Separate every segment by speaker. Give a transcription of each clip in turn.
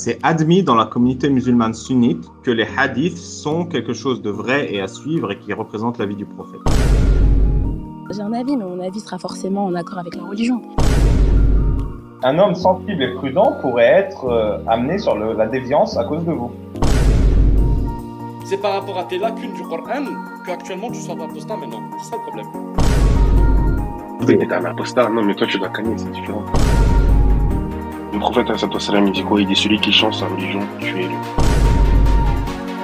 Speaker 1: c'est admis dans la communauté musulmane sunnite que les hadiths sont quelque chose de vrai et à suivre et qui représente la vie du prophète.
Speaker 2: J'ai un avis, mais mon avis sera forcément en accord avec la religion.
Speaker 3: Un homme sensible et prudent pourrait être amené sur la déviance à cause de vous.
Speaker 4: C'est par rapport à tes lacunes du Coran qu'actuellement tu sois apostat maintenant. C'est ça le problème.
Speaker 5: Oui, t'es un apostat. Non, mais toi, tu dois canner, c'est différent. Le prophète, il dit quoi? Il dit celui qui change sa religion, tuez-le.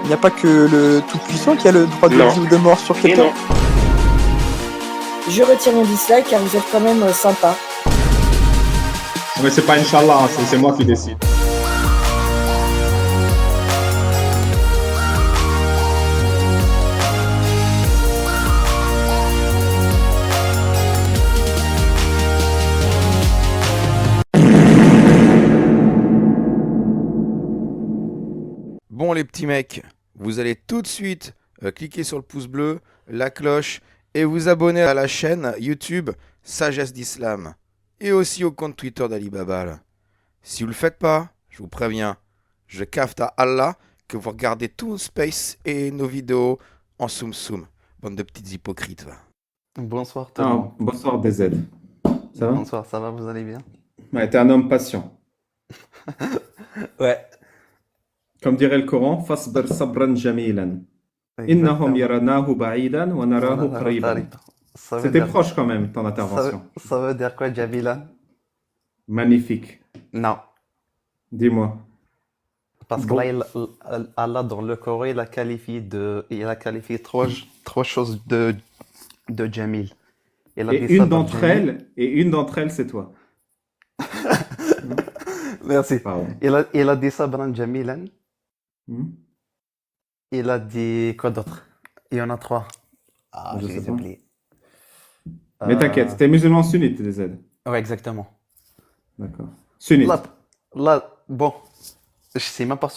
Speaker 6: Il n'y a pas que le Tout-Puissant qui a le droit de vie ou de mort sur quelqu'un.
Speaker 7: Je retire mon dislike car vous êtes quand même sympa.
Speaker 1: Mais c'est pas Inch'Allah, c'est moi qui décide.
Speaker 8: Bon les petits mecs, vous allez tout de suite cliquer sur le pouce bleu, la cloche et vous abonner à la chaîne YouTube Sagesse d'Islam et aussi au compte Twitter d'Alibaba. Là. Si vous le faites pas, je vous préviens, je cafte à Allah que vous regardez tout Space et nos vidéos en soum. Bande de petites hypocrites. Va.
Speaker 9: Bonsoir tout le monde.
Speaker 1: Bonsoir DZ. Ça va?
Speaker 9: Bonsoir, ça va, vous allez bien?
Speaker 1: Ouais, t'es un homme patient.
Speaker 9: Ouais.
Speaker 1: Comme dirait le Coran, fasbir sabran jamilan. Innahum yaranahu ba'idan wa narahu qariban. C'était proche quand même, ton intervention.
Speaker 9: Ça veut dire quoi, Jamilan?
Speaker 1: Magnifique.
Speaker 9: Non.
Speaker 1: Dis-moi.
Speaker 9: Parce que là, Allah, dans le Coran, il a qualifié trois choses de Jamil.
Speaker 1: Et une d'entre elles, c'est toi.
Speaker 9: Merci.
Speaker 1: Pardon.
Speaker 9: Il a dit Sabran Jamilan. Il a dit quoi d'autre? Il y en a trois. Ah, je les ai oubliés.
Speaker 1: Mais t'inquiète, t'es musulman sunnite, DZ.
Speaker 9: Ouais, exactement.
Speaker 1: D'accord. Sunnite.
Speaker 9: Là, bon, je sais même pas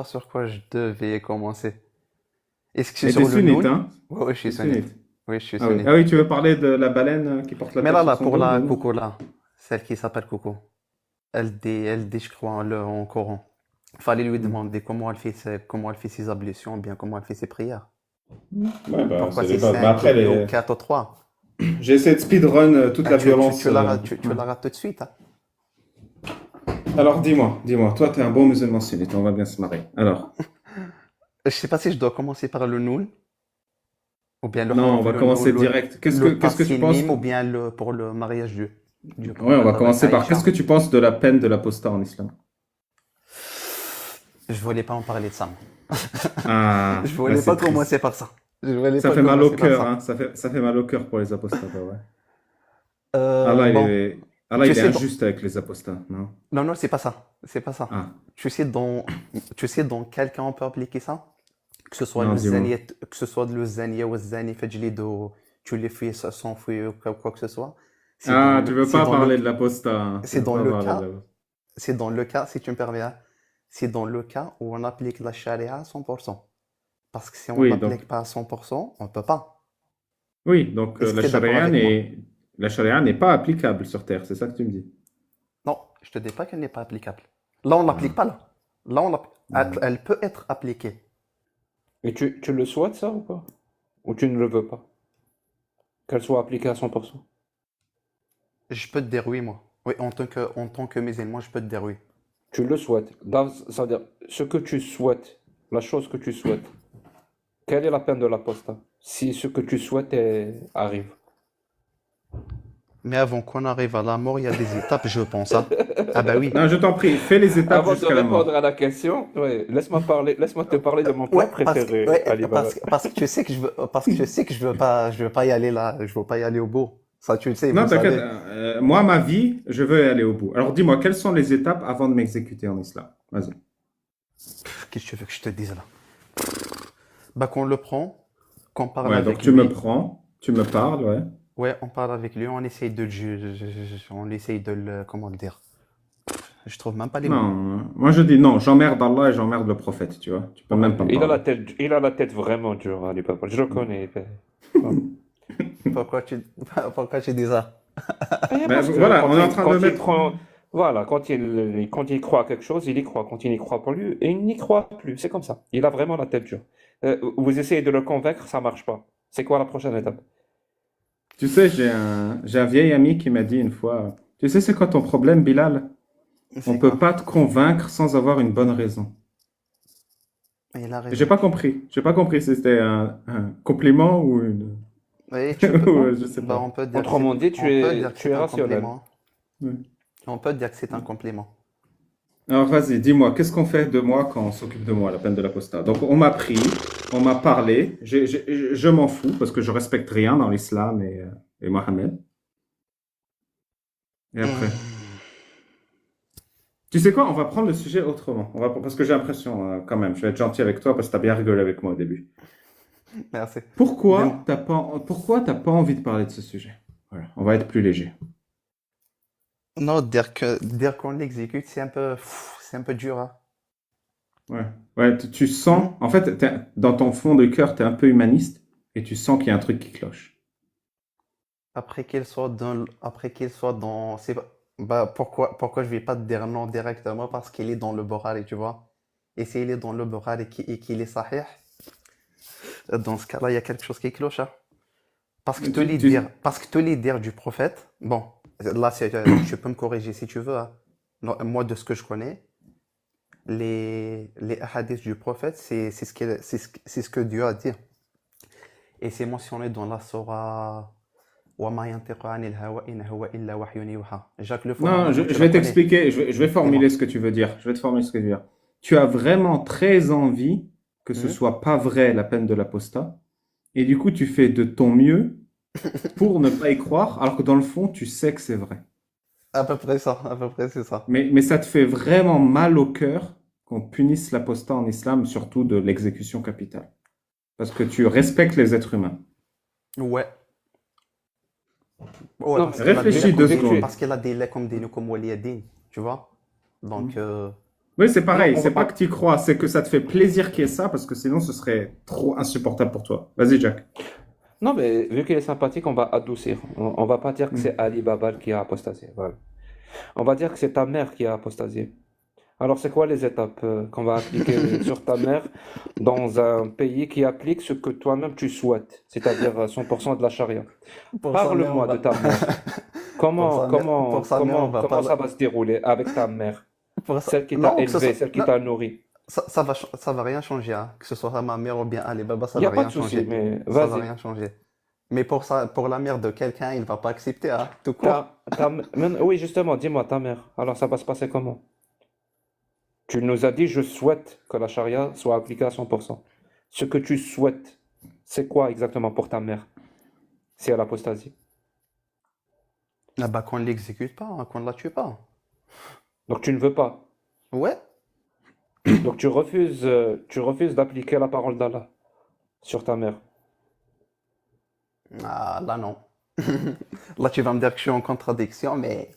Speaker 9: sur quoi je devais commencer. Est-ce que c'est sur le
Speaker 1: sunnite,
Speaker 9: Noun?
Speaker 1: hein?
Speaker 9: Ouais, je suis sunnite. Oui, je suis sunnite.
Speaker 1: Ah oui, tu veux parler de la baleine qui porte la
Speaker 9: Mais
Speaker 1: tête
Speaker 9: là,
Speaker 1: sur son
Speaker 9: pour
Speaker 1: dos,
Speaker 9: la
Speaker 1: non?
Speaker 9: Coco, là, celle qui s'appelle Coco, elle dit, je crois, en Coran. Fallait lui demander comment elle fait ses ablutions, bien comment elle fait ses prières.
Speaker 1: Ouais, bah,
Speaker 9: Pourquoi
Speaker 1: c'est
Speaker 9: c'est
Speaker 1: les bases. Mais après,
Speaker 9: ou 4 ou 3?
Speaker 1: j'ai essayé de speedrun toute la violence.
Speaker 9: Tu la rates tout de suite. Hein.
Speaker 1: Alors, dis-moi, toi, t'es un bon musulman sunnite, on va bien se marrer. Alors.
Speaker 9: Je sais pas si je dois commencer par le Noun. Ou bien
Speaker 1: Non, on va commencer direct. Qu'est-ce que tu penses?
Speaker 9: Ou bien pour le mariage du
Speaker 1: Ouais, on va commencer par qu'est-ce que tu penses de la peine de l'apostat en islam?
Speaker 9: Je voulais pas en parler de ça.
Speaker 1: Ah,
Speaker 9: je voulais pas commencer par ça.
Speaker 1: Ça fait mal au cœur, hein. Ça fait mal au cœur pour les apostats, ouais. Allah, il est injuste avec les apostats, non?
Speaker 9: Non, c'est pas ça. C'est pas ça.
Speaker 1: Ah.
Speaker 9: Tu sais dans quel cas on peut appliquer ça? Que ce soit le zaniya ou le zani fajlidu, tu les fais sans fouiller ou quoi que ce soit.
Speaker 1: Tu veux pas parler de l'apostat.
Speaker 9: C'est dans le cas, si tu me permets, c'est dans le cas où on applique la charia à 100%. Parce que si on n'applique pas à 100%, on ne peut pas.
Speaker 1: Oui, donc la charia n'est pas applicable sur Terre, c'est ça que tu me dis?
Speaker 9: Non, je te dis pas qu'elle n'est pas applicable. Là, on l'applique pas là. Elle peut être appliquée.
Speaker 10: Et tu le souhaites ça ou pas? Ou tu ne le veux pas? Qu'elle soit appliquée à 100%?
Speaker 9: Je peux te dire oui, moi. Oui, en tant que musulman, je peux te dire oui.
Speaker 10: Tu le souhaites. Ça veut dire, ce que tu souhaites, la chose que tu souhaites, quelle est la peine de l'apostat? Si ce que tu souhaites arrive.
Speaker 9: Mais avant qu'on arrive à la mort, il y a des étapes, je pense. Hein. Ah bah oui.
Speaker 1: Non, je t'en prie, fais les étapes
Speaker 10: avant
Speaker 1: jusqu'à la mort.
Speaker 10: Avant de répondre à la question, laisse-moi te parler de mon plat préféré.
Speaker 9: Parce que tu sais que je veux pas y aller là, je veux pas y aller au bout. Ça, tu le sais.
Speaker 1: Non, t'inquiète. Moi, ma vie, je veux aller au bout. Alors, dis-moi, quelles sont les étapes avant de m'exécuter en islam? Vas-y.
Speaker 9: Qu'est-ce que tu veux que je te dise là? Bah, qu'on le prend, qu'on parle avec lui.
Speaker 1: Donc, tu me prends, tu me parles, ouais.
Speaker 9: Ouais, on parle avec lui, on essaye de le juger, on essaye de le... Comment le dire? Je trouve même pas les mots.
Speaker 1: Non, moi je dis non, j'emmerde Allah et j'emmerde le prophète, tu vois. Tu peux même pas me parler.
Speaker 10: Il a la tête vraiment dure, Ali Papa. Je le connais.
Speaker 9: Pourquoi tu dis ça?
Speaker 1: Voilà, on est en train de mettre...
Speaker 10: Voilà, quand il croit à quelque chose, il y croit. Quand il n'y croit pas lui, et il n'y croit plus. C'est comme ça. Il a vraiment la tête dure. Vous essayez de le convaincre, ça marche pas. C'est quoi la prochaine étape?
Speaker 1: Tu sais, j'ai un vieil ami qui m'a dit une fois, tu sais, c'est quoi ton problème, Bilal? On
Speaker 9: C'est
Speaker 1: peut
Speaker 9: quoi?
Speaker 1: pas te convaincre sans avoir une bonne raison.
Speaker 9: Il a
Speaker 1: J'ai
Speaker 9: raison.
Speaker 1: pas compris. J'ai pas compris si c'était un compliment ou une...
Speaker 9: Oui, tu peux.
Speaker 1: ou, je sais
Speaker 9: Bah,
Speaker 1: pas.
Speaker 9: on peut dire que
Speaker 10: Autrement dit,
Speaker 9: on peut dire que
Speaker 10: tu
Speaker 9: c'est
Speaker 10: es
Speaker 9: un
Speaker 10: rationnel.
Speaker 9: compliment.
Speaker 1: Ouais.
Speaker 9: On peut dire que c'est un compliment.
Speaker 1: Alors vas-y, dis-moi, qu'est-ce qu'on fait de moi quand on s'occupe de moi, la peine de l'apostat? Donc on m'a pris, on m'a parlé, je m'en fous parce que je respecte rien dans l'islam et Mohammed. Et après? Tu sais quoi, on va prendre le sujet autrement. Parce que j'ai l'impression, quand même, je vais être gentil avec toi parce que tu as bien rigolé avec moi au début.
Speaker 9: Merci.
Speaker 1: Pourquoi
Speaker 9: Dis-moi.
Speaker 1: t'as pas envie de parler de ce sujet? Voilà, on va être plus léger.
Speaker 9: Non, dire qu'on l'exécute, c'est un peu dur, hein.
Speaker 1: Ouais, ouais, tu sens, en fait, dans ton fond de cœur, tu es un peu humaniste et tu sens qu'il y a un truc qui cloche.
Speaker 9: Bah, pourquoi je vais pas te dire non directement? Parce qu'il est dans le Bukhari, tu vois. Et s'il est dans le Bukhari et qu'il est sahih, dans ce cas-là, il y a quelque chose qui cloche, hein. Parce que tous les dires du prophète, bon, là, tu peux me corriger si tu veux, hein. Non, moi, de ce que je connais, les hadiths du prophète, c'est ce que Dieu a dit. Et c'est mentionné dans la Surah وَمَا يَنْطِقُ عَنِ الْهَوَىٰ إِنْ هُوَ إِلَّا وَحْيٌ يُوحَىٰ. Jacques Le Fou,
Speaker 1: Non,
Speaker 9: normalement,
Speaker 1: je
Speaker 9: tu
Speaker 1: vais
Speaker 9: la connais.
Speaker 1: t'expliquer, je vais formuler ce que tu veux dire. Je vais te formuler ce que tu veux dire. Tu as vraiment très envie que ce soit pas vrai la peine de l'apostat, et du coup, tu fais de ton mieux pour ne pas y croire, alors que dans le fond, tu sais que c'est vrai.
Speaker 9: À peu près ça, à peu près c'est ça.
Speaker 1: Mais ça te fait vraiment mal au cœur qu'on punisse l'apostat en islam, surtout de l'exécution capitale. Parce que tu respectes les êtres humains.
Speaker 9: Ouais.
Speaker 10: Non,
Speaker 9: Parce qu'il a
Speaker 1: réfléchis
Speaker 9: des
Speaker 1: 2
Speaker 9: lakum
Speaker 1: secondes.
Speaker 9: parce qu'il a des lakum dinukum waliyadin, tu vois? Donc,
Speaker 1: Oui, c'est pareil,
Speaker 10: Non, on
Speaker 1: c'est
Speaker 10: va
Speaker 1: pas
Speaker 10: pas-
Speaker 1: que tu y crois, c'est que ça te fait plaisir qu'il y ait ça, parce que sinon ce serait trop insupportable pour toi. Vas-y, Jack.
Speaker 10: Non, mais vu qu'il est sympathique, on va adoucir. On va pas dire que c'est Ali Baba qui a apostasié. Voilà. On va dire que c'est ta mère qui a apostasié. Alors, c'est quoi les étapes qu'on va appliquer sur ta mère dans un pays qui applique ce que toi-même tu souhaites, c'est-à-dire 100% de la charia?
Speaker 9: pour sa mère,
Speaker 10: Parle-moi de ta mère. Comment,
Speaker 9: pour sa mère, on va
Speaker 10: comment
Speaker 9: parler.
Speaker 10: ça va se dérouler avec ta mère?
Speaker 9: Pour ça-
Speaker 10: Celle qui
Speaker 9: Non,
Speaker 10: t'a
Speaker 9: que ce
Speaker 10: élevé,
Speaker 9: soit-
Speaker 10: celle qui
Speaker 9: non,
Speaker 10: t'a nourri.
Speaker 9: ça va rien changer, hein. Que ce soit ma mère ou bien Ali Baba, ça
Speaker 10: Il n'y
Speaker 9: va
Speaker 10: a pas
Speaker 9: rien
Speaker 10: de souci,
Speaker 9: changer.
Speaker 10: mais
Speaker 9: Ça va
Speaker 10: vas-y.
Speaker 9: rien changer. Mais pour la mère de quelqu'un, il va pas accepter, hein, tout court.
Speaker 10: Oui, justement, dis-moi, ta mère. Alors, ça va se passer comment? Tu nous as dit, je souhaite que la charia soit appliquée à 100%. Ce que tu souhaites, c'est quoi exactement pour ta mère si elle apostasie?
Speaker 9: Ah bah qu'on l'exécute pas, hein, qu'on la tue pas.
Speaker 10: Donc, tu ne veux pas.
Speaker 9: Ouais.
Speaker 10: Donc, tu refuses d'appliquer la parole d'Allah sur ta mère.
Speaker 9: Ah, là non. Là tu vas me dire que je suis en contradiction, mais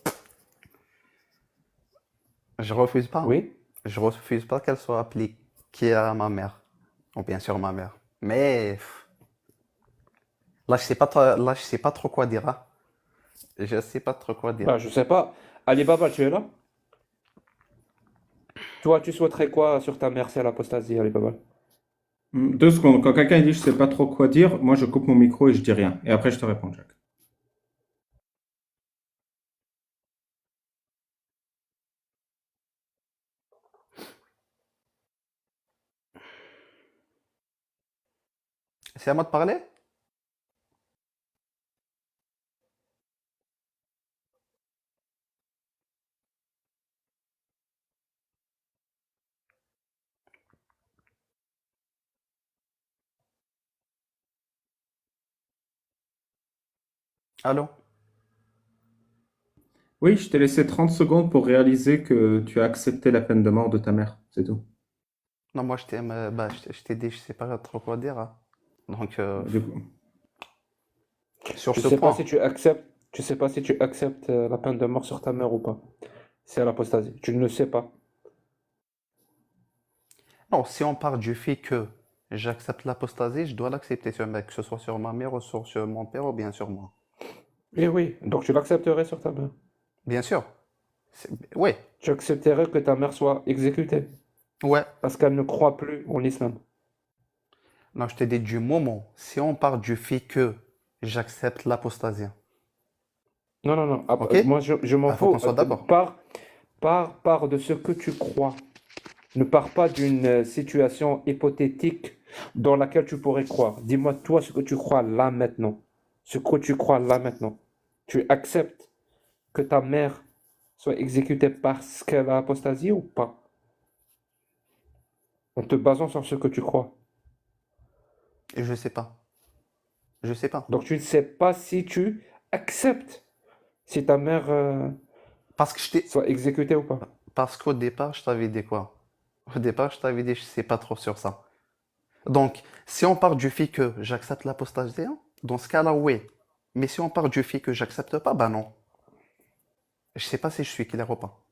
Speaker 9: je refuse pas.
Speaker 10: Oui?
Speaker 9: Je refuse pas qu'elle soit appliquée à ma mère. Ou bien sûr ma mère. Mais là je sais pas trop quoi dire, hein. Je sais pas trop quoi dire.
Speaker 10: Ben, je sais pas. Ali Baba, tu es là? Toi, tu souhaiterais quoi sur ta mère si elle apostasie, Ali Baba?
Speaker 1: 2 secondes. Quand quelqu'un dit je sais pas trop quoi dire, moi je coupe mon micro et je dis rien. Et après je te réponds, Jack.
Speaker 9: C'est à moi de parler? Allô?
Speaker 1: Oui, je t'ai laissé 30 secondes pour réaliser que tu as accepté la peine de mort de ta mère. C'est tout.
Speaker 9: Non, moi je t'ai dit, je sais pas trop quoi dire, hein. Donc
Speaker 1: Du coup.
Speaker 9: sur
Speaker 10: Je
Speaker 9: ce
Speaker 10: sais pas
Speaker 9: point,
Speaker 10: si tu acceptes, je sais pas si tu acceptes la peine de mort sur ta mère ou pas. Si elle apostasie. Tu ne le sais pas.
Speaker 9: non, si on part du fait que j'accepte l'apostasie, je dois l'accepter que ce soit sur ma mère ou sur mon père ou bien sur moi.
Speaker 10: Eh oui, donc tu l'accepterais sur ta mère.
Speaker 9: Bien sûr. Ouais,
Speaker 10: Tu accepterais que ta mère soit exécutée
Speaker 9: ouais.
Speaker 10: parce qu'elle ne croit plus en l'islam.
Speaker 9: Non, je te dis du moment. Si on part du fait que j'accepte l'apostasie,
Speaker 10: Non, non, non.
Speaker 9: ok?
Speaker 10: Moi, je m'en
Speaker 9: Il faut
Speaker 10: fous.
Speaker 9: qu'on soit d'accord.
Speaker 10: Pars de ce que tu crois. Ne pars pas d'une situation hypothétique dans laquelle tu pourrais croire. Dis-moi, toi, ce que tu crois là maintenant. Ce que tu crois là maintenant. Tu acceptes que ta mère soit exécutée parce qu'elle a apostasié ou pas? En te basant sur ce que tu crois.
Speaker 9: Et je sais pas. Je sais pas.
Speaker 10: Donc, tu ne sais pas si tu acceptes si ta mère
Speaker 9: Parce que je t'ai...
Speaker 10: soit exécutée ou pas.
Speaker 9: Parce qu'au départ, je t'avais dit quoi? Au départ, je t'avais dit, je sais pas trop sur ça. Donc, si on part du fait que j'accepte l'apostasie, dans ce cas-là, oui. Mais si on part du fait que j'accepte pas, bah non. Je sais pas si je suis clair ou pas.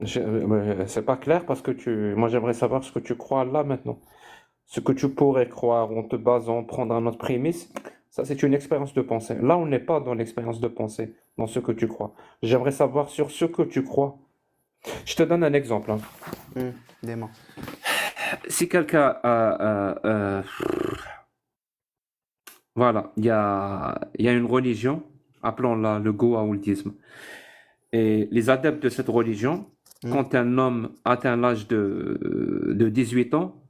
Speaker 10: C'est pas clair parce que moi j'aimerais savoir ce que tu crois là maintenant. Ce que tu pourrais croire en te basant, prendre un autre prémisse, ça c'est une expérience de pensée. Là on n'est pas dans l'expérience de pensée, dans ce que tu crois. J'aimerais savoir sur ce que tu crois. Je te donne un exemple. Hein.
Speaker 9: Dis-moi.
Speaker 10: Si quelqu'un voilà, il y a une religion, appelons-la le goa'ouldisme. Et les adeptes de cette religion, quand un homme atteint l'âge de 18 ans,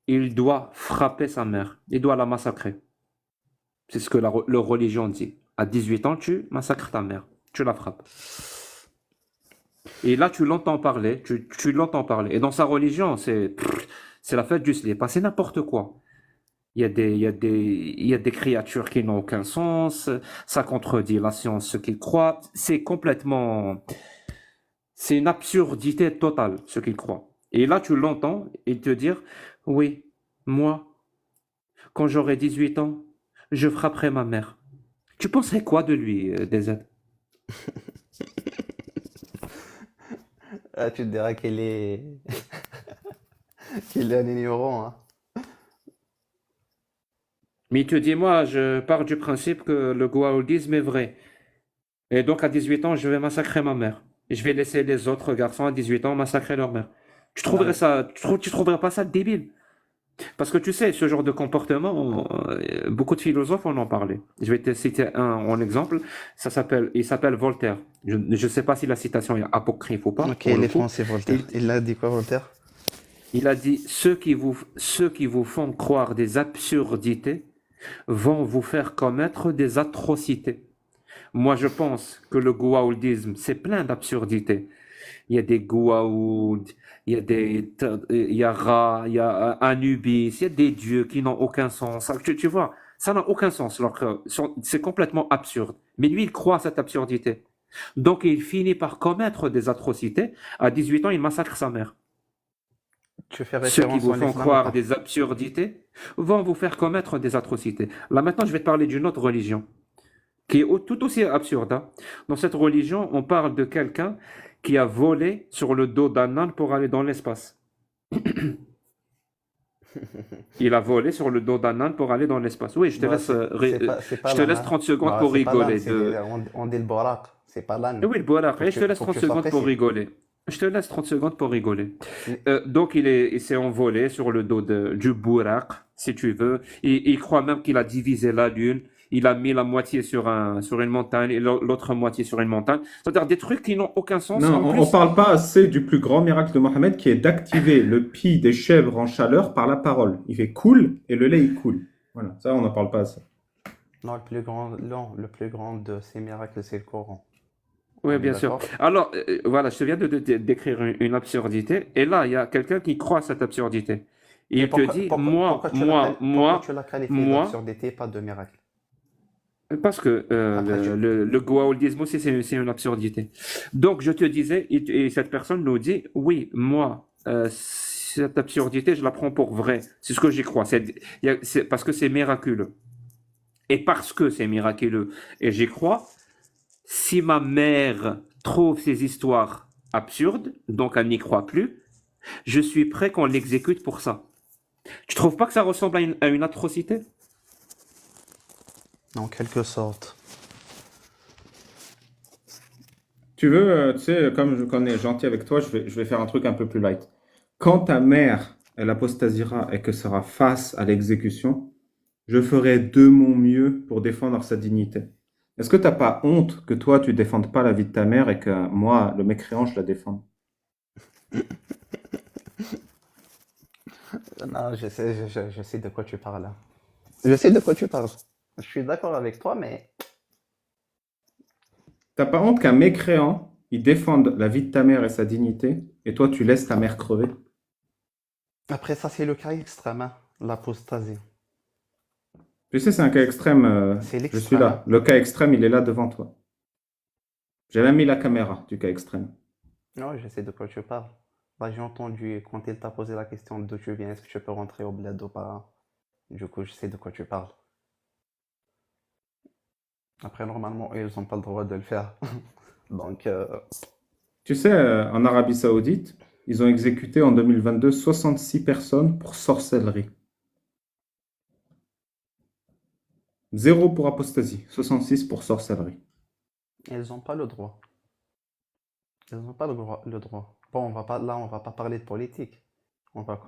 Speaker 10: il doit frapper sa mère. Il doit la massacrer. C'est ce que leur religion dit. À 18 ans, tu massacres ta mère. Tu la frappes. Et là, tu l'entends parler. Tu l'entends parler. Et dans sa religion, c'est la fête du slip. C'est n'importe quoi. Il y a des créatures qui n'ont aucun sens. Ça contredit la science, ce qu'ils croient. C'est une absurdité totale, ce qu'ils croient. Et là, tu l'entends et te dire, oui, moi, quand j'aurai 18 ans, je frapperai ma mère. Tu penserais quoi de lui, DZ?
Speaker 9: Ah, tu te diras qu'il est... qu'il est un ignorant, hein.
Speaker 10: Mais il te dit, moi, je pars du principe que le goa'ouldisme est vrai. Et donc, à 18 ans, je vais massacrer ma mère. Et je vais laisser les autres garçons à 18 ans massacrer leur mère. Tu trouverais tu trouverais pas ça débile? Parce que tu sais, ce genre de comportement, beaucoup de philosophes en ont parlé. Je vais te citer un en exemple. Il s'appelle Voltaire. Je ne sais pas si la citation est apocryphe ou pas.
Speaker 9: Ok, il est français, Voltaire. Il a dit quoi, Voltaire?
Speaker 10: Il a dit, ceux qui vous font croire des absurdités vont vous faire commettre des atrocités. Moi, je pense que le goa'ouldisme, c'est plein d'absurdités. Il y a des Goa'uld, il y a Ra, il y a Anubis, il y a des dieux qui n'ont aucun sens. Tu vois, ça n'a aucun sens. C'est complètement absurde. Mais lui, il croit à cette absurdité. Donc, il finit par commettre des atrocités. À 18 ans, il massacre sa mère.
Speaker 9: Tu fais
Speaker 10: Ceux qui
Speaker 9: référence
Speaker 10: vous
Speaker 9: en
Speaker 10: font
Speaker 9: islam ou
Speaker 10: croire
Speaker 9: pas?
Speaker 10: des absurdités vont vous faire commettre des atrocités. Là, maintenant, je vais te parler d'une autre religion qui est tout aussi absurde. Hein. Dans cette religion, on parle de quelqu'un qui a volé sur le dos d'un âne pour aller dans l'espace. Il a volé sur le dos d'un âne pour aller dans l'espace. Oui, je te
Speaker 9: Non,
Speaker 10: laisse,
Speaker 9: c'est pas
Speaker 10: je te
Speaker 9: l'âne,
Speaker 10: laisse
Speaker 9: hein.
Speaker 10: 30 secondes
Speaker 9: Non,
Speaker 10: pour
Speaker 9: c'est pas l'âne,
Speaker 10: rigoler.
Speaker 9: on dit le borak, c'est pas l'âne.
Speaker 10: Oui, le borak.
Speaker 9: Faut que
Speaker 10: Je te laisse
Speaker 9: faut que
Speaker 10: 30
Speaker 9: tu sois
Speaker 10: secondes pour
Speaker 9: précis.
Speaker 10: rigoler. Je te laisse 30 secondes pour rigoler. Donc, il s'est envolé sur le dos du borak, si tu veux. Il croit même qu'il a divisé la lune. Il a mis la moitié sur une montagne et l'autre moitié sur une montagne. C'est-à-dire des trucs qui n'ont aucun sens.
Speaker 1: Non,
Speaker 10: En
Speaker 1: on
Speaker 10: plus,
Speaker 1: parle pas assez du plus grand miracle de Mohammed qui est d'activer le pis des chèvres en chaleur par la parole. Il fait cool et le lait il coule. Voilà, ça on n'en parle pas assez.
Speaker 9: Non, le plus grand de ces miracles, c'est le Coran.
Speaker 10: oui,
Speaker 9: On est
Speaker 10: bien sûr.
Speaker 9: d'accord?
Speaker 10: Alors, voilà, je te viens de décrire une absurdité. Et là, il y a quelqu'un qui croit à cette absurdité. Et il te dit,
Speaker 9: pourquoi tu l'as qualifié
Speaker 10: moi,
Speaker 9: d'absurdité, pas de miracle?
Speaker 10: parce que
Speaker 9: Après,
Speaker 10: le goa'ouldisme aussi, c'est une absurdité. Donc, je te disais, et cette personne nous dit, oui, moi, cette absurdité, je la prends pour vraie. C'est ce que j'y crois. C'est parce que c'est miraculeux. Et parce que c'est miraculeux et j'y crois, si ma mère trouve ces histoires absurdes, donc elle n'y croit plus, je suis prêt qu'on l'exécute pour ça. Tu trouves pas que ça ressemble à une atrocité?
Speaker 9: En quelque sorte.
Speaker 1: Tu veux, tu sais, comme on est gentil avec toi, je vais faire un truc un peu plus light. Quand ta mère, elle apostasiera et que sera face à l'exécution, je ferai de mon mieux pour défendre sa dignité. Est-ce que t'as pas honte que toi, tu défendes pas la vie de ta mère et que moi, le mécréant, je la défende?
Speaker 9: Non, je sais de quoi tu parles. Je sais de quoi tu parles. Je suis d'accord avec toi, mais
Speaker 1: T'as pas honte qu'un mécréant, il défende la vie de ta mère et sa dignité, et toi, tu laisses ta mère crever?
Speaker 9: après ça, c'est le cas extrême, hein, l'apostasie.
Speaker 1: Tu sais, c'est un cas extrême.
Speaker 9: C'est
Speaker 1: Je suis
Speaker 9: l'extrême.
Speaker 1: là. Le cas extrême, il est là devant toi. J'ai même mis la caméra du cas extrême.
Speaker 9: Non, je sais de quoi tu parles. Là, j'ai entendu quand il t'a posé la question d'où tu viens, est-ce que tu peux rentrer au bled ou pas? Du coup, je sais de quoi tu parles. Après, normalement, eux, ils n'ont pas le droit de le faire. Donc,
Speaker 1: Tu sais, en Arabie Saoudite, ils ont exécuté en 2022 66 personnes pour sorcellerie. 0 pour apostasie, 66 pour sorcellerie.
Speaker 9: ils n'ont pas le droit. Ils n'ont pas le droit. Bon, on va pas parler de politique. On
Speaker 1: Ils
Speaker 9: va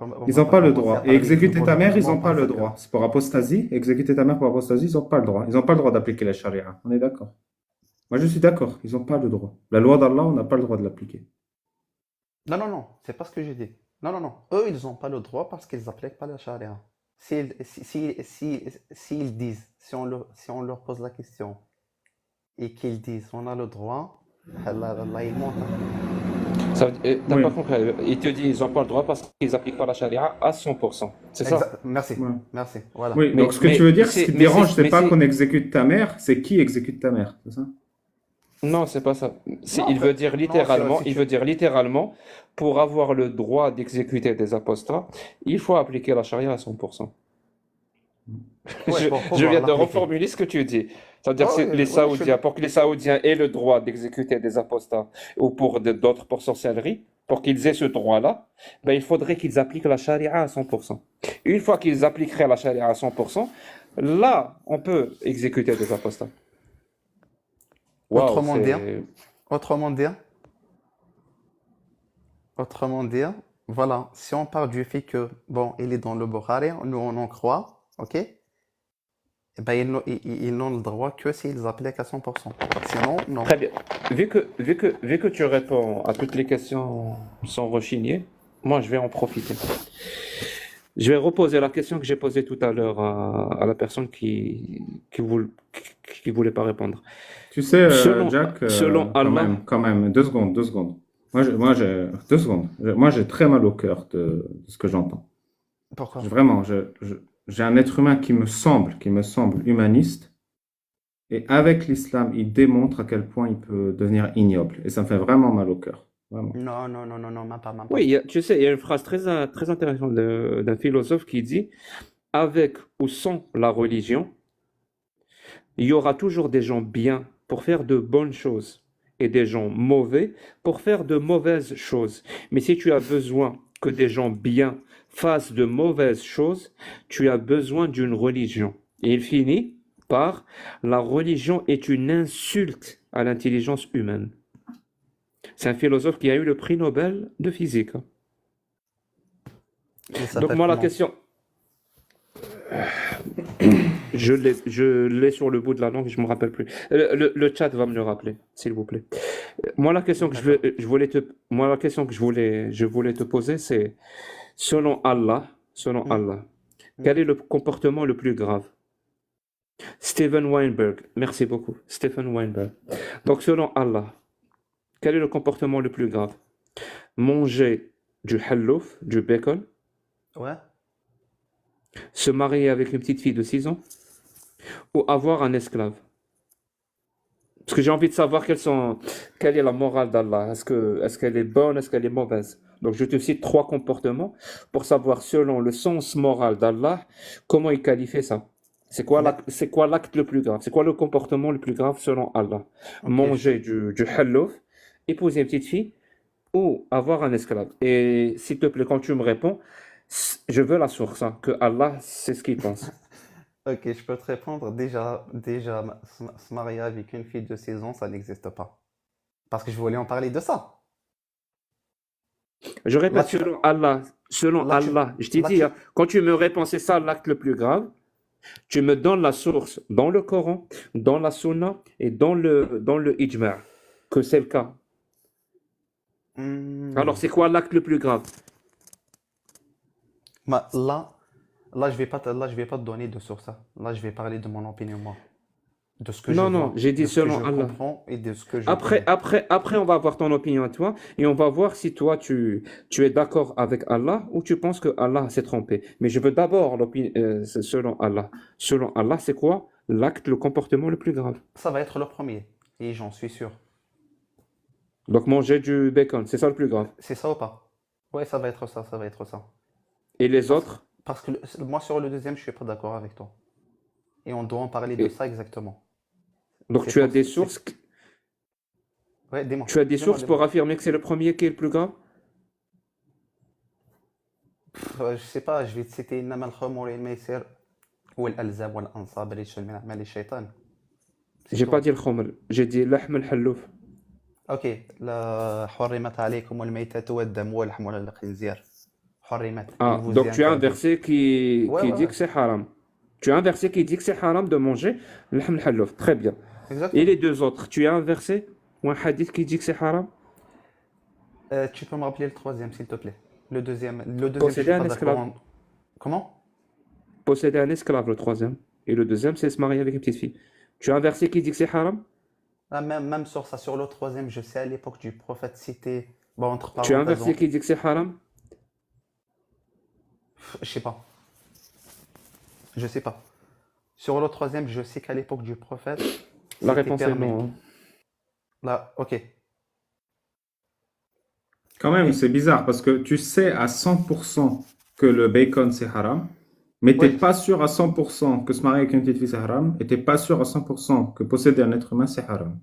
Speaker 1: n'ont pas le
Speaker 9: commencer à
Speaker 1: droit. Et
Speaker 9: parler du
Speaker 1: exécuter ta mère, ils n'ont
Speaker 9: gouvernement
Speaker 1: pas le
Speaker 9: parce que...
Speaker 1: droit. C'est pour apostasie. Exécuter ta mère pour apostasie, ils n'ont pas le droit. Ils n'ont pas le droit d'appliquer la charia. On est d'accord. Moi, je suis d'accord. Ils n'ont pas le droit. La loi d'Allah, on n'a pas le droit de l'appliquer.
Speaker 9: Non, c'est pas ce que j'ai dit. Non. Eux, ils n'ont pas le droit parce qu'ils n'appliquent pas la charia. S'ils disent, si on leur pose la question et qu'ils disent on a le droit, là, ils montent.
Speaker 10: T'as
Speaker 1: Oui.
Speaker 10: pas compris. Il te dit ils n'ont pas le droit parce qu'ils appliquent pas la charia à 100%. C'est ça?
Speaker 9: Merci,
Speaker 1: Ouais.
Speaker 9: merci. Voilà.
Speaker 1: Oui,
Speaker 10: Mais-
Speaker 1: donc ce que
Speaker 10: mais
Speaker 1: tu veux dire, ce
Speaker 10: c'est-
Speaker 1: qui te
Speaker 10: mais
Speaker 1: dérange,
Speaker 10: c'est-
Speaker 1: c'est
Speaker 10: mais
Speaker 1: pas
Speaker 10: c'est-
Speaker 1: qu'on exécute ta mère, c'est qui exécute ta mère, c'est ça?
Speaker 10: Non, c'est pas ça.
Speaker 9: Non,
Speaker 10: Il
Speaker 9: en
Speaker 10: veut
Speaker 9: fait,
Speaker 10: dire
Speaker 9: non,
Speaker 10: littéralement,
Speaker 9: si
Speaker 10: il
Speaker 9: tu-
Speaker 10: veut dire littéralement, pour avoir le droit d'exécuter des apostats, il faut appliquer la charia à 100%.
Speaker 9: Ouais, pour
Speaker 10: Je
Speaker 9: pouvoir
Speaker 10: viens de
Speaker 9: l'appliquer.
Speaker 10: reformuler ce que tu dis. C'est-à-dire
Speaker 9: Oh,
Speaker 10: que
Speaker 9: oui,
Speaker 10: les
Speaker 9: oui,
Speaker 10: Saoudiens, pour que les Saoudiens aient le droit d'exécuter des apostats ou pour d'autres pour sorcellerie, pour qu'ils aient ce droit-là, ben, il faudrait qu'ils appliquent la charia à 100%. Une fois qu'ils appliqueraient la charia à 100%, là, on peut exécuter des apostats. Waouh,
Speaker 9: Autrement dire, voilà, si on part du fait que, bon, il est dans le Bukhari, nous on en croit, ok? Eh ben, ils n'ont le droit que s'ils appliquent à 100%. Sinon, non.
Speaker 10: Très bien. Vu que tu réponds à toutes les questions sans rechigner, moi je vais en profiter. Je vais reposer la question que j'ai posée tout à l'heure à la personne qui voulait pas répondre.
Speaker 1: Tu sais,
Speaker 10: Selon-
Speaker 1: Jack,
Speaker 10: selon Allah-
Speaker 1: quand même, 2 secondes. 2 secondes. Moi, j'ai très mal au cœur de ce que j'entends.
Speaker 9: Pourquoi?
Speaker 1: Vraiment, j'ai un être humain qui me semble humaniste, et avec l'islam, il démontre à quel point il peut devenir ignoble. Et ça me fait vraiment mal au cœur. Vraiment.
Speaker 9: Non, même pas.
Speaker 10: Oui, tu sais, il y a une phrase très intéressante d'un philosophe qui dit, avec ou sans la religion, il y aura toujours des gens bien pour faire de bonnes choses et des gens mauvais pour faire de mauvaises choses. Mais si tu as besoin que des gens bien fassent de mauvaises choses, tu as besoin d'une religion. Et il finit par la religion est une insulte à l'intelligence humaine. C'est un philosophe qui a eu le prix Nobel de physique. Donc moi la question, je l'ai sur le bout de la langue, je me rappelle plus. Le chat va me le rappeler, s'il vous plaît. Moi la question que je voulais te poser, c'est selon Allah, quel est le comportement le plus grave? Steven Weinberg, merci beaucoup, Stephen Weinberg. Donc selon Allah, quel est le comportement le plus grave? Manger du hallouf, du bacon,
Speaker 9: Ouais.
Speaker 10: se marier avec une petite fille de 6 ans ou avoir un esclave? Parce que j'ai envie de savoir quelle est la morale d'Allah. Est-ce qu'elle est bonne, est-ce qu'elle est mauvaise? Donc je te cite 3 comportements pour savoir selon le sens moral d'Allah, comment il qualifie ça. C'est quoi l'acte le plus grave? C'est quoi le comportement le plus grave selon Allah?
Speaker 9: Ok.
Speaker 10: Manger du hallouf, épouser une petite fille ou avoir un esclave. Et s'il te plaît, quand tu me réponds, je veux la source, hein, que Allah, c'est ce qu'il pense.
Speaker 9: Ok, je peux te répondre. Déjà, se marier avec une fille de 16 ans, ça n'existe pas. Parce que je voulais en parler de ça.
Speaker 10: Je répète,
Speaker 9: Là, tu-
Speaker 10: selon Allah, selon
Speaker 9: Là, tu-
Speaker 10: Allah, je t'ai
Speaker 9: là,
Speaker 10: dit,
Speaker 9: tu-
Speaker 10: hein, quand tu me réponds, c'est ça l'acte le plus grave, tu me donnes la source dans le Coran, dans la Sunna et dans le Ijma' que c'est le cas. Alors, c'est quoi l'acte le plus grave?
Speaker 9: Là, je vais pas te donner de source. Là, je vais parler de mon opinion, moi. De ce que je
Speaker 10: Non,
Speaker 9: vois,
Speaker 10: non, j'ai dit
Speaker 9: de ce que
Speaker 10: selon
Speaker 9: je
Speaker 10: Allah.
Speaker 9: comprends et de ce que je
Speaker 10: Après, on va voir ton opinion à toi et on va voir si toi, tu es d'accord avec Allah ou tu penses que Allah s'est trompé. Mais je veux d'abord l'opinion selon Allah. Selon Allah, c'est quoi l'acte, le comportement le plus grave?
Speaker 9: Ça va être le premier. Et j'en suis sûr.
Speaker 10: Donc, manger du bacon, c'est ça le plus grave.
Speaker 9: C'est ça ou pas? Ouais, ça va être ça, ça va être ça.
Speaker 10: Et les autres?
Speaker 9: Parce que moi, sur le deuxième, je suis pas d'accord avec toi. Et on doit en parler de
Speaker 10: Et-
Speaker 9: ça exactement.
Speaker 10: Donc,
Speaker 9: C'est
Speaker 10: tu as
Speaker 9: pour-
Speaker 10: des
Speaker 9: c'est-
Speaker 10: sources,
Speaker 9: Ouais, dis-moi.
Speaker 10: tu as des
Speaker 9: Dis-moi,
Speaker 10: sources
Speaker 9: dis-moi.
Speaker 10: pour affirmer que c'est le premier qui est le plus grave?
Speaker 9: Je sais pas, je vais te citer إنما الخمر والميسر والألزام والأنصاب رجس من أعمال الشيطان. C'est
Speaker 10: J'ai
Speaker 9: tout.
Speaker 10: pas dit le khomr, j'ai dit l'ahm al-hallouf.
Speaker 9: Ok, la حرمت عليكم الميتة والدم ولحم الخنزير. حرمت.
Speaker 10: Ah,
Speaker 9: Il vous
Speaker 10: donc
Speaker 9: est
Speaker 10: tu as un
Speaker 9: interdit.
Speaker 10: verset qui
Speaker 9: Ouais,
Speaker 10: dit
Speaker 9: ouais.
Speaker 10: que c'est haram. Tu as un verset qui dit que c'est haram de manger l'ahm al-hallouf. Très bien.
Speaker 9: Exactement.
Speaker 10: Et les deux autres, tu as un verset ou un hadith qui dit que c'est haram?
Speaker 9: Tu peux me rappeler le troisième, s'il te plaît. Le deuxième, je
Speaker 10: Posséder
Speaker 9: suis
Speaker 10: un
Speaker 9: pas
Speaker 10: esclave.
Speaker 9: d'accord. Comment?
Speaker 10: Posséder un esclave, le troisième. Et le deuxième, c'est se marier avec une petite fille. Tu as un verset qui dit que c'est haram?
Speaker 9: Ah, même sur ça, sur le troisième, je sais à l'époque du prophète cité, bon, entre
Speaker 10: Tu as un
Speaker 9: parenthèses,
Speaker 10: verset qui dit que c'est haram?
Speaker 9: je sais pas. Je sais pas. Sur le troisième, je sais qu'à l'époque du prophète,
Speaker 10: La
Speaker 9: c'était
Speaker 10: réponse est
Speaker 9: permis.
Speaker 10: non. Hein.
Speaker 9: Là, ok.
Speaker 1: Quand même, c'est bizarre parce que tu sais à 100% que le bacon c'est haram, mais t'es
Speaker 9: Ouais.
Speaker 1: pas sûr à 100% que se marier avec une petite fille c'est haram, et t'es pas sûr à 100% que posséder un être humain c'est haram.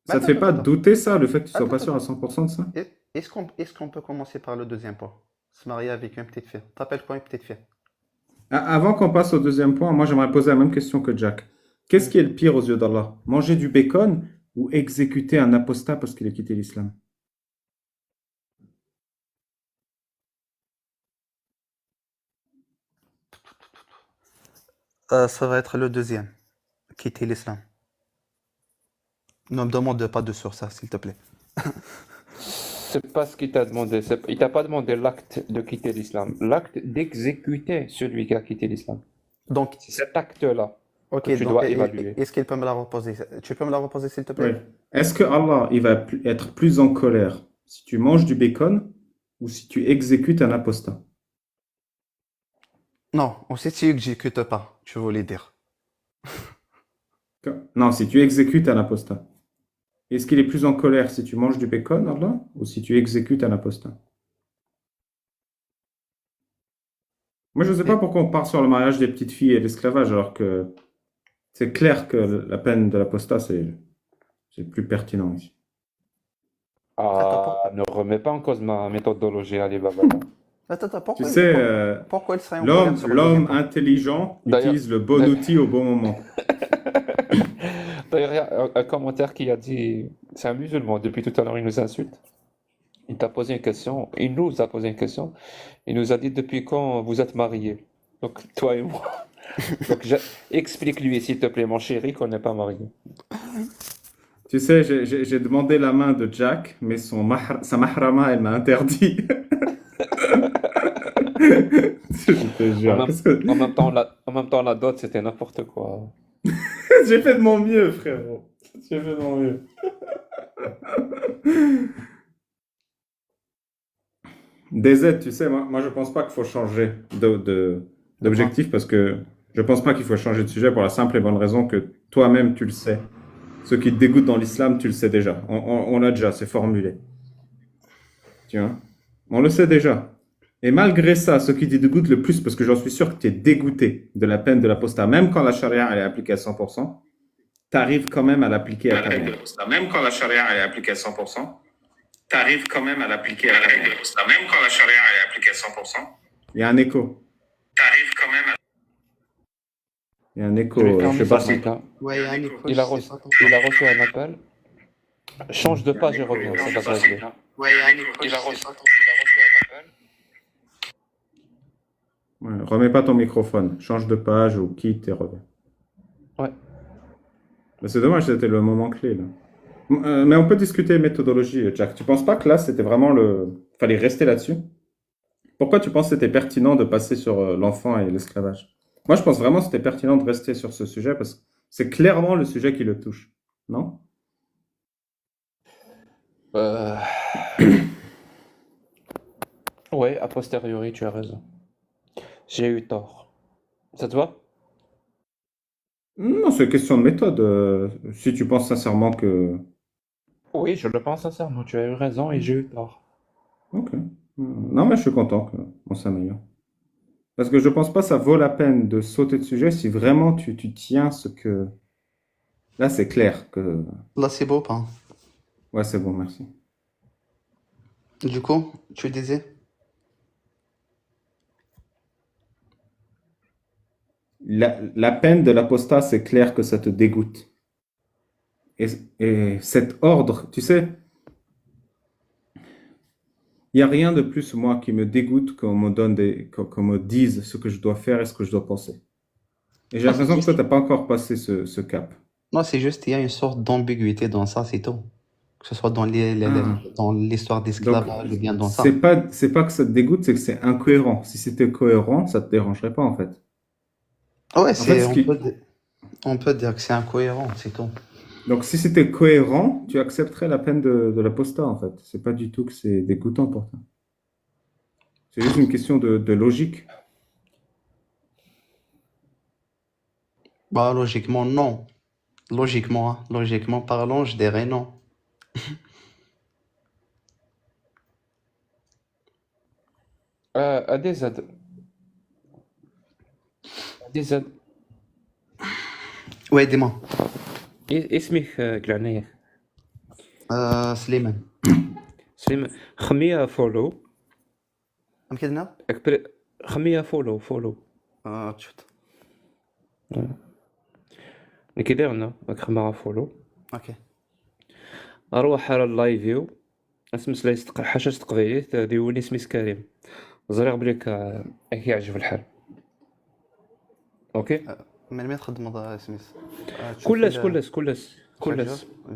Speaker 1: Ça te fait pas
Speaker 9: Attends.
Speaker 1: douter ça, le fait que tu sois
Speaker 9: Attends,
Speaker 1: pas sûr à 100% de ça?
Speaker 9: Est-ce qu'on peut commencer par le deuxième point? Se marier avec une petite fille. T'appelles quoi une petite fille?
Speaker 1: Avant qu'on passe au deuxième point, moi j'aimerais poser la même question que Jack. Qu'est-ce qui est le pire aux yeux d'Allah? Manger du bacon ou exécuter un apostat parce qu'il a quitté l'islam?
Speaker 9: Ça va être le deuxième. Quitter l'islam. Ne me demande pas de sur ça, s'il te plaît.
Speaker 10: C'est pas ce qu'il t'a demandé. Il t'a pas demandé l'acte de quitter l'islam. L'acte d'exécuter celui qui a quitté l'islam.
Speaker 9: Donc,
Speaker 10: C'est cet acte-là
Speaker 9: ok,
Speaker 10: que tu
Speaker 9: donc,
Speaker 10: dois évaluer.
Speaker 9: est-ce qu'il peut me la reposer? Tu peux me la reposer, s'il te plaît?
Speaker 1: Oui. Est-ce que Allah il va être plus en colère si tu manges du bacon ou si tu exécutes un apostat?
Speaker 9: Non, on sait que tu exécutes pas, tu voulais dire.
Speaker 1: Non, si tu exécutes un apostat. Est-ce qu'il est plus en colère si tu manges du bacon, Allah, ou si tu exécutes un apostat? Moi, je ne sais pas pourquoi on part sur le mariage des petites filles et l'esclavage, alors que c'est clair que la peine de l'apostat, c'est plus pertinent ici.
Speaker 10: Ah, ne remets pas en cause ma méthodologie, Alibaba.
Speaker 9: Attends,
Speaker 1: Tu sais,
Speaker 9: pourquoi elle serait en colère sur le deuxième
Speaker 1: l'homme
Speaker 9: point?
Speaker 1: intelligent
Speaker 10: D'ailleurs-
Speaker 1: utilise le bon outil au bon moment.
Speaker 10: D'ailleurs, il y a un commentaire qui a dit, c'est un musulman, depuis tout à l'heure il nous insulte. Il t'a posé une question, il nous a posé une question, il nous a dit depuis quand vous êtes mariés. Donc toi et moi. Donc explique-lui s'il te plaît, mon chéri, qu'on n'est pas mariés.
Speaker 1: Tu sais, j'ai demandé la main de Jack, mais sa mahrama, elle m'a interdit. Je te jure.
Speaker 10: En même temps, la dot, c'était n'importe quoi.
Speaker 1: J'ai fait de mon mieux, frérot. J'ai fait de mon mieux. DZ, tu sais, moi je pense pas qu'il faut changer d'objectif parce que je pense pas qu'il faut changer de sujet pour la simple et bonne raison que toi-même tu le sais. Ce qui te dégoûte dans l'islam, tu le sais déjà. On l'a déjà, c'est formulé. Tu vois? On le sait déjà. Et malgré ça, ce qui te dégoûte le plus, parce que j'en suis sûr que tu es dégoûté de la peine de l'apostat, même quand la charia elle est appliquée à 100%, tu arrives quand même à l'appliquer à ta mère. Même quand la charia elle est appliquée à 100%, tu arrives quand même à l'appliquer à ta mère. Même quand la charia elle est appliquée à 100%, il y a un écho. Tu arrives quand même à... Il y a un écho, je sais pas si...
Speaker 9: Ouais, il y a un écho,
Speaker 10: Il a
Speaker 9: je sais
Speaker 10: reçu,
Speaker 9: pas trop.
Speaker 10: il a reçu un appel. Change de page et reviens, ça va te régler.
Speaker 9: Ouais,
Speaker 8: Il a reçu un appel.
Speaker 1: Ouais, remets pas ton microphone. Change de page ou quitte et reviens.
Speaker 10: Ouais.
Speaker 1: Mais c'est dommage, c'était le moment clé, là. Mais on peut discuter méthodologie, Jack. Tu penses pas que là, c'était vraiment le... Fallait rester là-dessus? Pourquoi tu penses que c'était pertinent de passer sur l'enfant et l'esclavage? Moi, je pense vraiment que c'était pertinent de rester sur ce sujet parce que c'est clairement le sujet qui le touche. Non?
Speaker 10: Ouais, a posteriori, tu as raison. J'ai eu tort. Ça te va?
Speaker 1: Non, c'est une question de méthode. Si tu penses sincèrement que...
Speaker 10: Oui, je le pense sincèrement. Tu as eu raison et j'ai eu tort.
Speaker 1: Ok. Non, mais je suis content qu'on s'améliore. Parce que je pense pas que ça vaut la peine de sauter de sujet si vraiment tu tiens ce que... Là, c'est clair que...
Speaker 9: Là, c'est beau, pas?
Speaker 1: Ouais, c'est bon, merci.
Speaker 9: Du coup, tu disais?
Speaker 1: La peine de l'apostat, c'est clair que ça te dégoûte. Et cet ordre, tu sais, il n'y a rien de plus, moi, qui me dégoûte qu'on me dise ce que je dois faire et ce que je dois penser. Et j'ai l'impression que toi, tu n'as pas encore passé ce cap.
Speaker 9: Non, c'est juste qu'il y a une sorte d'ambiguïté dans ça, c'est tout. Que ce soit dans dans l'histoire d'esclavage ou bien dans ça.
Speaker 1: C'est pas que ça te dégoûte, c'est que c'est incohérent. Si c'était cohérent, ça te dérangerait pas, en fait.
Speaker 9: Ouais,
Speaker 1: fait,
Speaker 9: on peut dire que c'est incohérent, c'est tout.
Speaker 1: Donc, si c'était cohérent, tu accepterais la peine de l'apostat, en fait. C'est pas du tout que c'est dégoûtant pour toi. C'est juste une question de logique.
Speaker 9: Bah, logiquement, non. Logiquement parlant, je dirais non.
Speaker 10: ADZ. ADZ.
Speaker 9: Ouais, dis-moi.
Speaker 10: اسمك كلعنية
Speaker 9: سليمان.
Speaker 10: سليم خمية فولو
Speaker 9: مكدنا؟
Speaker 10: خمية فولو
Speaker 9: تشوت.
Speaker 10: كي دايرنا راك خمارة فولو
Speaker 9: اوكي.
Speaker 10: اروح على اللايفيو اسمس لا يستقر حاجة تقبيليت ديوني سميس كريم زريغ بليك يعجب الحال. اوكي
Speaker 9: من مين تخدم سميس؟
Speaker 10: كلش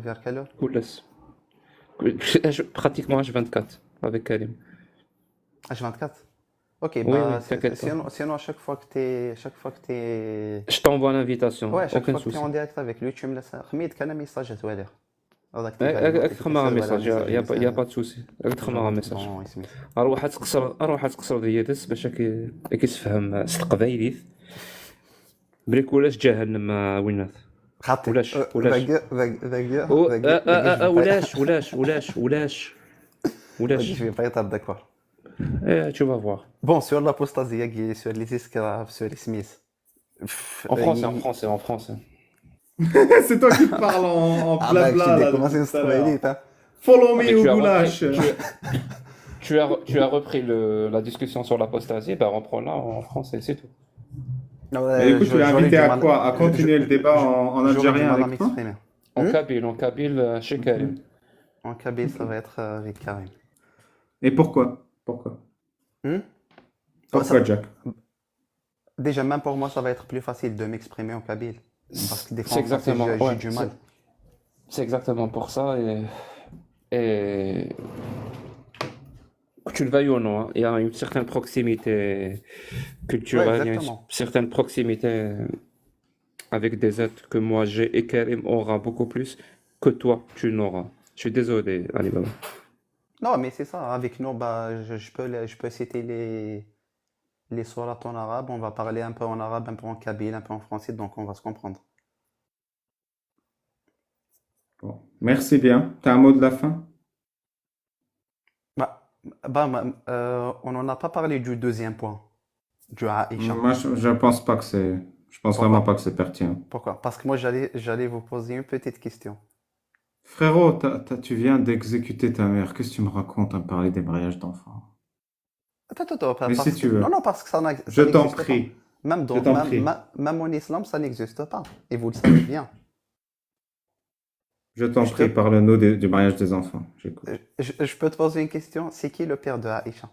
Speaker 9: vers quelle heure?
Speaker 10: كلش pratiquement H24 avec Karim.
Speaker 9: H24? Ok,
Speaker 10: Oui,
Speaker 9: bah,
Speaker 10: oui, t'inquiète pas.
Speaker 9: sinon à chaque fois que t'es...
Speaker 10: Je t'envoie l'invitation.
Speaker 9: Ouais, à chaque
Speaker 10: aucun
Speaker 9: fois que
Speaker 10: souci.
Speaker 9: t'es en direct avec lui, tu me laisses خميت كان ميساج توالي.
Speaker 10: اكثر un message, y a pas de souci. اكثر un message. اروح تقصر ديالس باش كيسفهم استقبايليت بريك ولاش جهنم وينات ولاش
Speaker 9: Je vais pas être d'accord.
Speaker 10: Tu vas voir.
Speaker 9: Bon, sur l'apostasie, sur les esclaves, sur les Smiths.
Speaker 10: En français.
Speaker 1: C'est toi qui parles en blabla.
Speaker 9: J'ai commencé à se travailler, hein.
Speaker 1: Follow me ou goulash.
Speaker 10: Tu as repris la discussion sur l'apostasie, ben reprends-la en français, c'est tout.
Speaker 1: Écoute, tu l'as invité à quoi? À continuer le débat en algérien avec toi?
Speaker 10: En kabyle, chez Karim.
Speaker 9: En kabyle, ça va être avec Karim.
Speaker 1: Et pourquoi? Pourquoi, Jack?
Speaker 9: Déjà, même pour moi, ça va être plus facile de m'exprimer en kabyle. Parce que des fois,
Speaker 10: C'est exactement,
Speaker 9: j'ai du mal.
Speaker 10: C'est exactement pour ça. Et que tu le veuilles ou non, hein, il y a une certaine proximité culturelle, il y a une certaine proximité avec des êtres que moi j'ai et Karim aura beaucoup plus que toi tu n'auras. Je suis désolé, Alibaba.
Speaker 9: Non, mais c'est ça. Avec nous, bah, je peux citer les sourates en arabe. On va parler un peu en arabe, un peu en kabyle, un peu en français, donc on va se comprendre.
Speaker 1: Bon. Merci bien. T'as un mot de la fin?
Speaker 9: On n'en a pas parlé du deuxième point, du Aïcha.
Speaker 1: Moi, je pense pas que c'est... Je pense vraiment pas que c'est pertinent.
Speaker 9: Pourquoi? Parce que moi, j'allais vous poser une petite question.
Speaker 1: Frérot, tu viens d'exécuter ta mère. Qu'est-ce que tu me racontes à me parler des mariages d'enfants? Mais si tu veux.
Speaker 9: Non, parce que ça
Speaker 1: Je t'en prie.
Speaker 9: Même en islam, ça n'existe pas. Et vous le savez bien.
Speaker 1: Je t'en
Speaker 9: Je
Speaker 1: prie,
Speaker 9: te-
Speaker 1: parle-nous du mariage des enfants. J'écoute.
Speaker 9: je peux te poser une question? C'est qui le père de Aïcha?